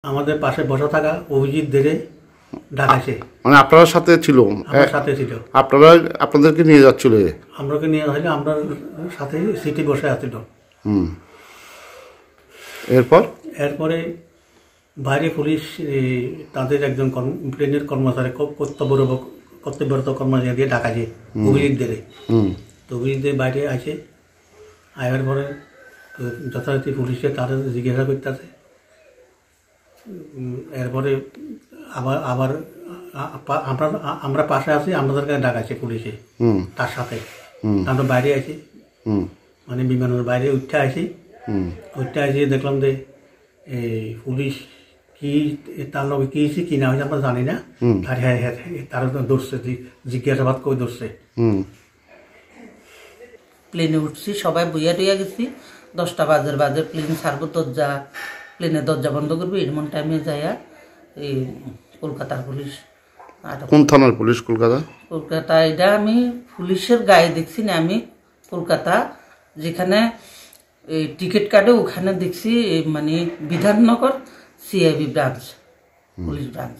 আমাদের পাশে বসে থাকা অভিজিৎ দেরে ডাকাইছে। মানে আপনার সাথে ছিল? আমার সাথে ছিল। আপনাদেরকে নিয়ে যাচ্ছিল? আমরাকে নিয়ে আসলে আমরা সাথে সিটি বসে আছিল। এরপরে বাইরে পুলিশ তাদের একজন প্লেনের কর্মচারী কর্তব্যরত কর্মচারী দিয়ে ডাকাইছে অভিজিৎ দেরে। তো অভিজিৎ দে বাইরে আসে, আয়ার পরে যথারীতি পুলিশে তাদের জিজ্ঞাসা করতেছে। এরপরে আবার আমরা পাশে আছি, আমাদেরকে ডাকাইছে পুলিশে তার সাথে। আমরা বাইরে আছি, মানে বিমানের বাইরে উঠতে আসি। দেখলাম যে এই পুলিশ কি তার লগে কি হয়েছে কি না হয়েছে আমরা জানি না। তারা ধরছে, জিজ্ঞাসাবাদ করে ধরছে। প্লেনে উঠছি, সবাই বইয়া টইয়া গেছি। 10টা বাজে প্লেন ছাড়বো, প্লেনের দরজা বন্ধ করবো। এমন টাইমে যাইয়া এই কলকাতার পুলিশ। কোন থানার পুলিশ? কলকাতা। এটা আমি পুলিশের গায়ে দেখছি না, আমি কলকাতা যেখানে এই টিকিট কাটে ওখানে দেখছি, মানে Bidhannagar CIB branch, police branch.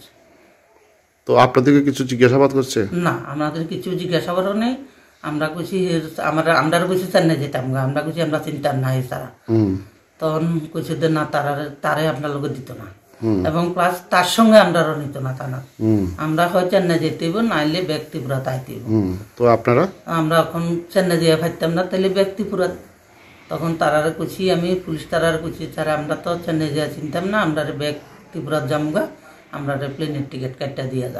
তো আপনাদেরকে কিছু জিজ্ঞাসাবাদ করছে? না, আমাদের কিছু জিজ্ঞাসাবাদও নেই। আমরা কইছি আমরা কইছি চেন্নাই যেতাম, আমরা কইছি আমরা চিন্তা নাই তারা। তখন কইছে যে না, তারে আপনার লোক দিত না, এবং প্লাস তার সঙ্গে আমরাও নিত না। তা না, আমরা হয় চেন্নাই যেতে হইব, নাইলে ব্যক্তিপুরা তাইতে হইব। তো আপনারা? আমরা এখন চেন্নাই যেয়ে পাইতাম না, তাইলে ব্যক্তিপুরা। তখন তারারে কইছি, আমি পুলিশ তারারে কইছি, স্যার আমরা তো চেন্নাই যেয়ে চিনতাম না, আমরা ব্যক্তিপুরা জামুগা, আমরা প্লেনের টিকিট কাটটা দিয়ে যান।